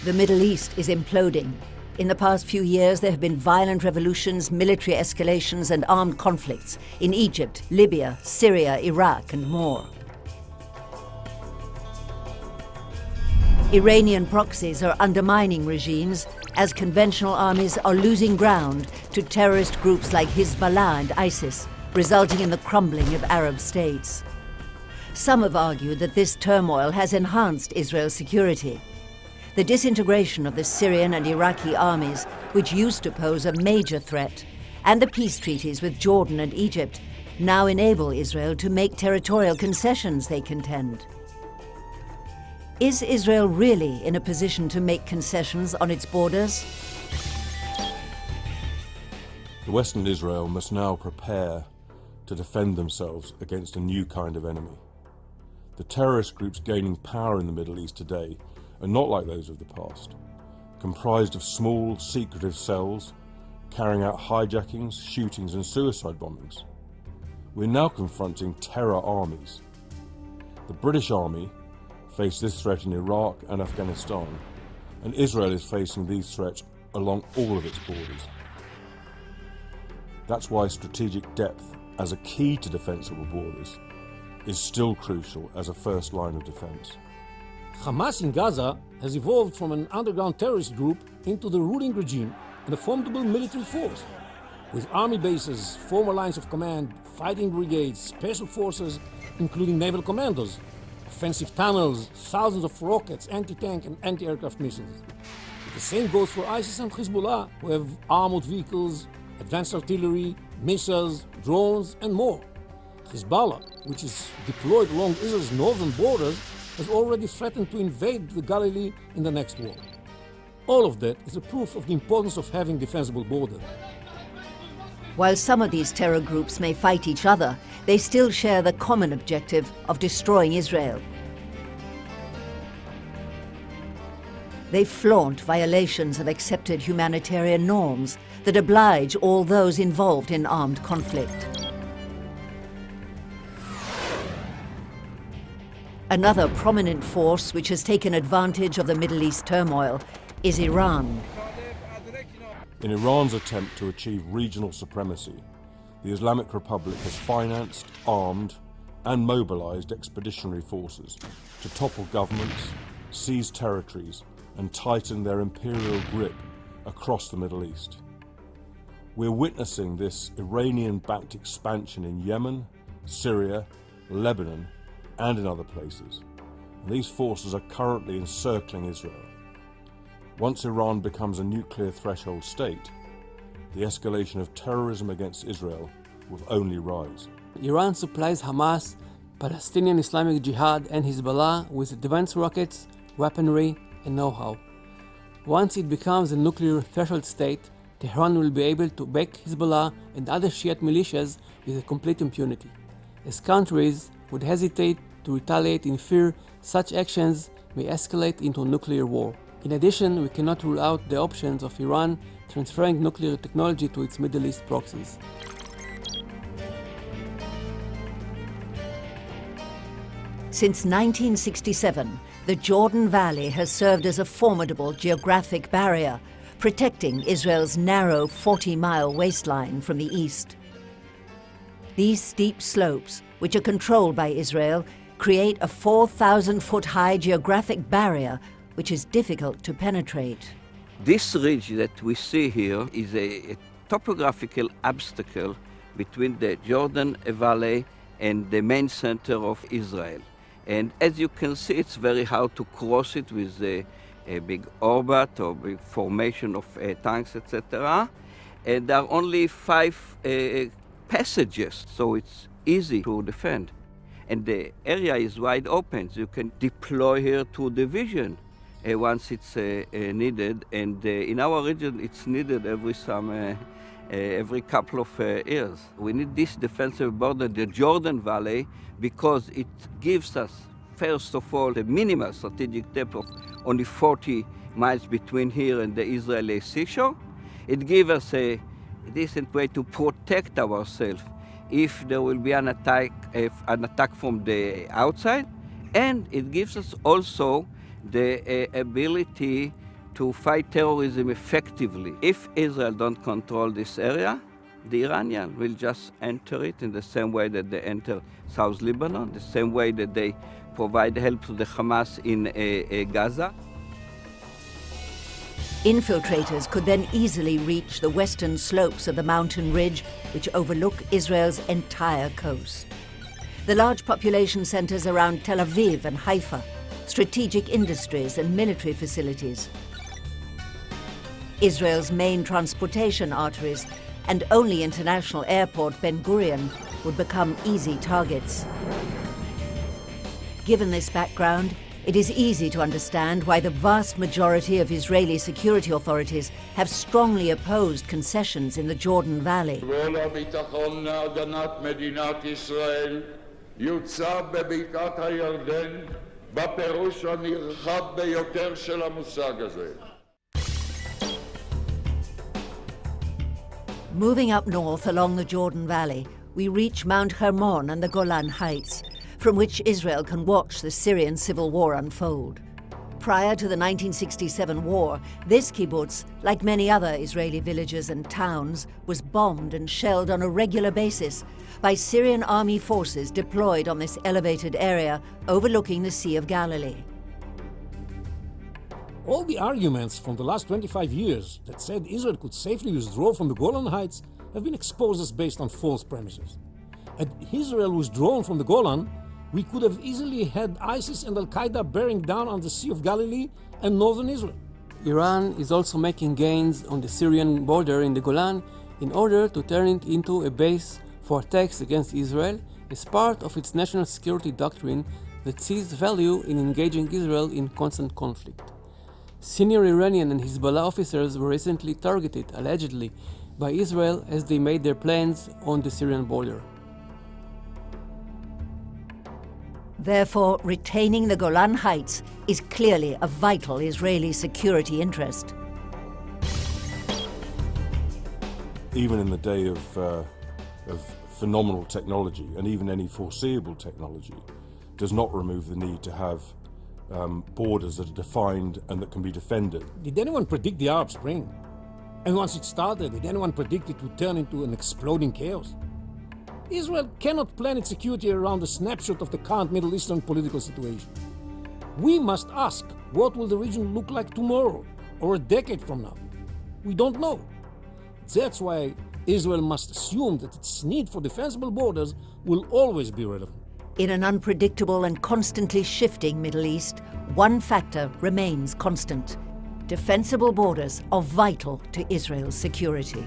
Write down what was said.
The Middle East is imploding. In the past few years, there have been violent revolutions, military escalations, and armed conflicts in Egypt, Libya, Syria, Iraq, and more. Iranian proxies are undermining regimes as conventional armies are losing ground to terrorist groups like Hezbollah and ISIS, resulting in the crumbling of Arab states. Some have argued that this turmoil has enhanced Israel's security. The disintegration of the Syrian and Iraqi armies, which used to pose a major threat, and the peace treaties with Jordan and Egypt now enable Israel to make territorial concessions, they contend. Is Israel really in a position to make concessions on its borders? The Western Israel must now prepare to defend themselves against a new kind of enemy. The terrorist groups gaining power in the Middle East today are not like those of the past, comprised of small, secretive cells carrying out hijackings, shootings and suicide bombings. We're now confronting terror armies. The British Army faced this threat in Iraq and Afghanistan, and Israel is facing these threats along all of its borders. That's why strategic depth as a key to defensible borders is still crucial as a first line of defense. Hamas in Gaza has evolved from an underground terrorist group into the ruling regime and a formidable military force. With army bases, former lines of command, fighting brigades, special forces, including naval commandos, offensive tunnels, thousands of rockets, anti-tank and anti-aircraft missiles. The same goes for ISIS and Hezbollah, who have armored vehicles, advanced artillery, missiles, drones, and more. Hezbollah, which is deployed along Israel's northern borders, has already threatened to invade the Galilee in the next war. All of that is a proof of the importance of having defensible borders. While some of these terror groups may fight each other, they still share the common objective of destroying Israel. They flaunt violations of accepted humanitarian norms that oblige all those involved in armed conflict. Another prominent force which has taken advantage of the Middle East turmoil is Iran. In Iran's attempt to achieve regional supremacy, the Islamic Republic has financed, armed, and mobilized expeditionary forces to topple governments, seize territories, and tighten their imperial grip across the Middle East. We're witnessing this Iranian-backed expansion in Yemen, Syria, Lebanon, and in other places. And these forces are currently encircling Israel. Once Iran becomes a nuclear threshold state, the escalation of terrorism against Israel will only rise. Iran supplies Hamas, Palestinian Islamic Jihad, and Hezbollah with advanced rockets, weaponry, and know-how. Once it becomes a nuclear threshold state, Tehran will be able to back Hezbollah and other Shiite militias with a complete impunity, as countries would hesitate to retaliate in fear such actions may escalate into a nuclear war. In addition, we cannot rule out the options of Iran transferring nuclear technology to its Middle East proxies. Since 1967, the Jordan Valley has served as a formidable geographic barrier, protecting Israel's narrow 40-mile waistline from the east. These steep slopes, which are controlled by Israel, create a 4,000-foot-high geographic barrier which is difficult to penetrate. This ridge that we see here is a topographical obstacle between the Jordan Valley and the main center of Israel. And as you can see, it's very hard to cross it with a big orbit or big formation of tanks, etc. And there are only 5 passages, so it's easy to defend. And the area is wide open, so you can deploy here 2 divisions once it's needed. And in our region, it's needed every couple of years. We need this defensive border, the Jordan Valley, because it gives us, first of all, the minimal strategic depth of only 40 miles between here and the Israeli seashore. It gives us a decent way to protect ourselves if there will be an attack from the outside, and it gives us also the ability to fight terrorism effectively. If Israel don't control this area, the Iranians will just enter it in the same way that they enter South Lebanon, the same way that they provide help to the Hamas in Gaza. Infiltrators could then easily reach the western slopes of the mountain ridge which overlook Israel's entire coast. The large population centers around Tel Aviv and Haifa, strategic industries and military facilities, Israel's main transportation arteries, and only international airport Ben Gurion would become easy targets. Given this background, it is easy to understand why the vast majority of Israeli security authorities have strongly opposed concessions in the Jordan Valley. Moving up north along the Jordan Valley, we reach Mount Hermon and the Golan Heights, from which Israel can watch the Syrian civil war unfold. Prior to the 1967 war, this kibbutz, like many other Israeli villages and towns, was bombed and shelled on a regular basis by Syrian army forces deployed on this elevated area overlooking the Sea of Galilee. All the arguments from the last 25 years that said Israel could safely withdraw from the Golan Heights have been exposed as based on false premises. Had Israel withdrawn from the Golan, we could have easily had ISIS and Al-Qaeda bearing down on the Sea of Galilee and northern Israel. Iran is also making gains on the Syrian border in the Golan in order to turn it into a base for attacks against Israel as part of its national security doctrine that sees value in engaging Israel in constant conflict. Senior Iranian and Hezbollah officers were recently targeted, allegedly, by Israel as they made their plans on the Syrian border. Therefore, retaining the Golan Heights is clearly a vital Israeli security interest. Even in the day of phenomenal technology, and even any foreseeable technology, does not remove the need to have borders that are defined and that can be defended. Did anyone predict the Arab Spring? And once it started, did anyone predict it would turn into an exploding chaos? Israel cannot plan its security around a snapshot of the current Middle Eastern political situation. We must ask, what will the region look like tomorrow or a decade from now? We don't know. That's why Israel must assume that its need for defensible borders will always be relevant. In an unpredictable and constantly shifting Middle East, one factor remains constant. Defensible borders are vital to Israel's security.